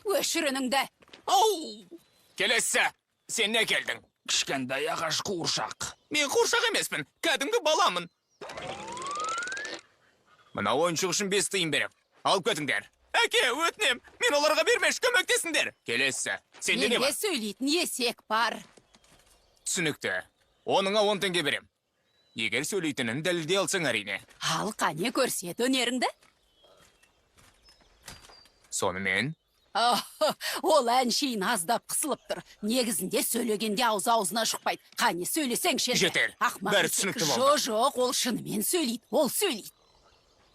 өшірініңді. Ау! Келесі, сен не келдің? Кішкентай ағаш қуыршақ. Мен қуыршақ емеспін, кәдімгі баламын. Мына ойыншық үшін 5 тиын берем. Алып кетіңдер. Әке, өтінем, мен оларға бермеш, көмектесіңдер. Келесі, сенде не Менде бар? сөйлейтін есек бар. Түсінікті. Оныңа 10 теңге берем. Егер сөйлейтінін дәлелдей алсаң әрине. Ал қане көрсет өнеріңді. Сонымен, Ол әншейін аздап қысылып тұр. Негізінде сөйлегенде аузына шықпайды. Қане сөйлесең шен. Жетер. Бәрі түсінікті болды. Жоқ, ол шынымен сөйлейді. Ол сөйлейді.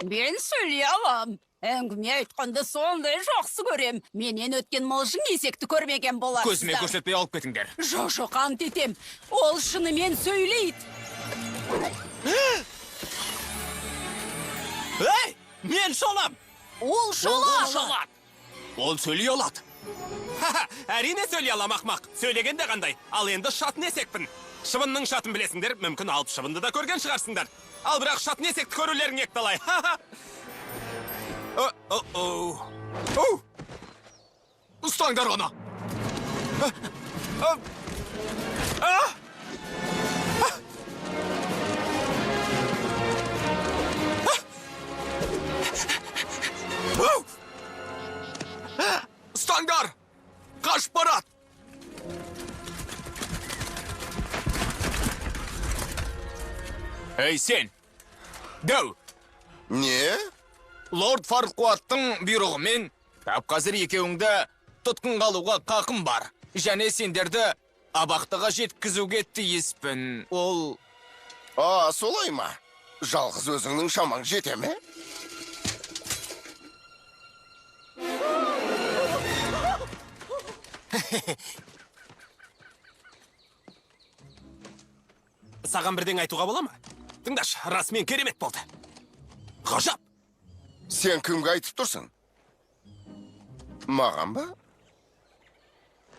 Мен сөйлей алам. Әңгіме айтқанды сондай жақсы көрем. Менен өткен мылжың есекті көрмеген боларсыздар. көзіме көрсетпей алып кетіңдер. Жоқ, ант етем. Ол шынымен сөйлейді. Ей, мен шолам. Ол шолам. Ол сөйлей алады. Әрине сөйлей алам, ақмақ. Сөйлегенде қандай. Ал енді шатын есекпін. Шыбынның шатын білесіңдер, мүмкін алып шыбынды да көрген шығарсыңдар. Ал бірақ шатын есекті көрулерің екталай. Ұстаңдар оны! Ұстаңдар! Қашып барады! Ей, сен! Дәу! Не? Лорд Фарқуаттың бұйрығымен тап қазір екеуіңді тұтқын қалуға қақым бар. Және сендерді абақтыға жеткізуге тиіспін. Ол... Солай ма? Жалғыз өзіңнің шамаң жете ме? Саған бірден айтуға бола ма? Тыңдаш, расымен керемет болды. Ғажап! Сен кімге айтып тұрсың? Маған ба?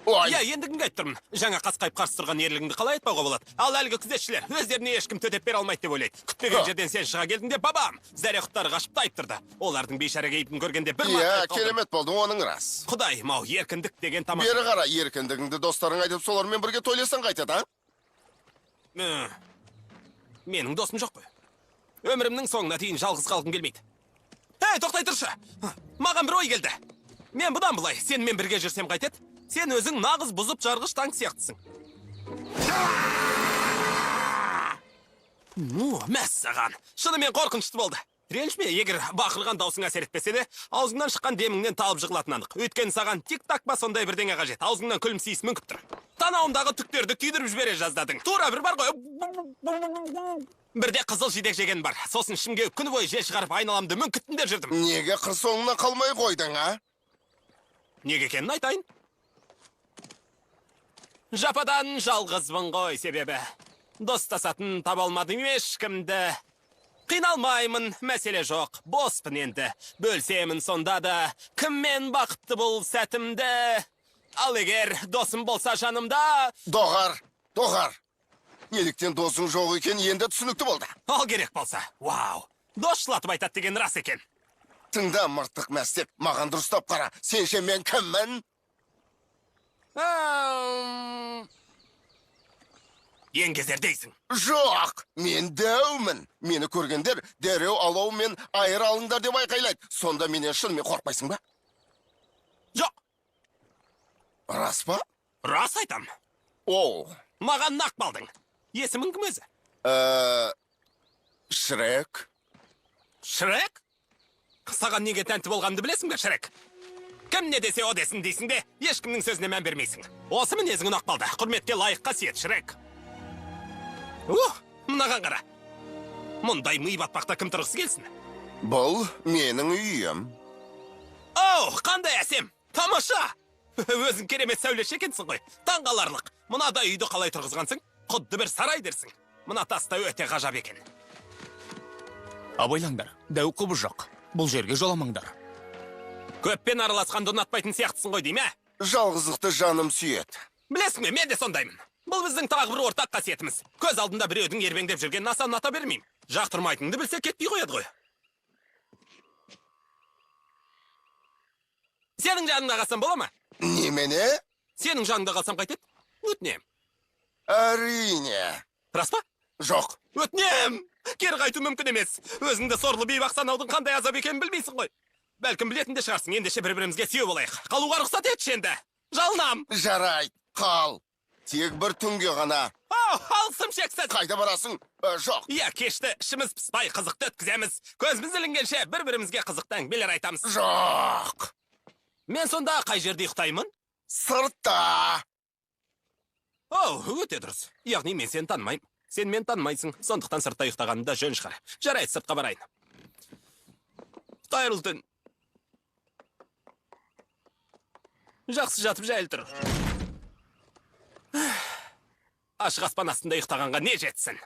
Ой! Иә, енді кімге айтып тұрмын? Жаңа қасқайып қарсы тұрған ерлігіңді қалай айтпауға болады? Ал әлгі күзетшілер өздеріне ешкім төтеп бере алмайды деп ойлайды. Күтпеген жерден сен шыға келдің де, бабам! Зәре-құттары қашып тайып тұрды. Олардың бейшара кейпін көргенде бір Иә, керемет болды, оның рас. Құдай, мау, еркіндік деген тамаша. Бері қара, еркіндігіңді достарың айтып солармен бірге тойласаң қайтады, Менің досым жоқ қой. Өмірімнің соңына дейін жалғыз қалғым келмейді. Тоқтай тұршы! Маған бір ой келді. Мен бұдан бұлай, сенімен бірге жүрсем қайтеді? Сен өзің нағыз бұзып жарғыш танк сияқтысың. Мәссаған! Шынымен қорқынышты болды. Ренжіме, егер бақырған даусың әсер етпесе де, аузыңнан шыққан деміңнен талып жығылатын анық. Өйткені саған тик-так па сондай бірдеңе қажет. Аузыңнан күлімсейіс мүңкіп тұр. Танауымдағы түктерді күйдіріп жібере жаздадың. Тура бір бар ғой. Бірде қызыл жидек жеген бар. Сосын ішімге күні бойы жел шығарып айналамды мүңкіттіндер жүрдім. Неге қыр соңына қалмай қойдың, а? Неге екенін айтайын? Жападан жалғызбын ғой себебі. Достасатын таба алмадым ешкімді. Қиналмаймын, мәселе жоқ, боспын енді. Бөлсемін сонда да, кіммен бақытты бұл сәтімді. Ал егер досым болса жанымда... Доғар. Неліктен досың жоқ екен, енді түсінікті болды. Ал керек болса, вау, дос жылатып айтады деген рас екен. Тыңда, мыртық мәстек, маған дұрыстап қара, сенше мен кіммін? Еңгезер дейсің. Жоқ, мен дәумін. Мені көргендер дереу алау мен айыр алыңдар деп айқайлайды. Сонда менен шынымен қорқпайсың ба? Жоқ. Рас па? Рас айтам. Маған нақ балдың. Есімің кім өзі? Шрек. Шрек? Саған неге тәнті болғанды білесің бе, Шрек? Кім не десе о десін дейсің де, ешкімнің сөзіне мән бермейсің. Осы мінезің нақ балды. Құрметке лайық қасиет, Шрек. Мынаған қара. Мұндай мый батпақта кім тұрғысы келсін? Бұл менің үйім. Қандай әсем! Тамаша! Өзің керемет сәулеш екенсің ғой. Таңғаларлық. Мынадай үйді қалай тұрғызғансың? Құдды бір сарай дерсің. Мына таста өте ғажап екен. Абайлаңдар, дәу құбыз жоқ. Бұл жерге жоламаңдар. Көппен араласқанды ұнатпайтын сияқтысың ғой дейме? Жалғыздықты жаным сүйет. Білесің бе, мен де сондаймын. Бұл біздің тағы бір ортақ қасиетіміз. Көз алдында біреудің ербеңдеп жүрген аса ұната бермеймін. Жақтырмайтынды білсе кетпей қояды ғой. Сенің жаныңда қалсам бола ма? Немене? Сенің жаныңда қалсам қайтеді? Өтінем. Әрине. Рас па? Жоқ. Өтінем! Кері қайту мүмкін емес. Өзіңді сорлы бейбақ санаудың қандай азап екенін білмейсің ғой. Бәлкім білетін де шығарсың, ендеше бір-бірімізге сүйеу болайық. Қалуға рұқсат етші енді. Жалынам. Жарайды, қал. Тек бір түнге ғана. Алсым шексіз. Қайда барасың? Жоқ. Иә, кешті ішіміз пыспай қызықты өткіземіз. Көзіміз ілінгенше бір-бірімізге қызықты әңгімелер айтамыз. Жоқ. Мен сонда қай жерде ұйықтаймын? Сыртта. Өте дұрыс. Яғни мен сені танымаймын. Сен мен танымайсың, сондықтан сыртта ұйықтағаным да жөн шығар. Жарайды, сыртқа барайын. Қайырлы түн. Жақсы жатып жайлы тұр. Ашық аспан астында ұйықтағанға не жетсін?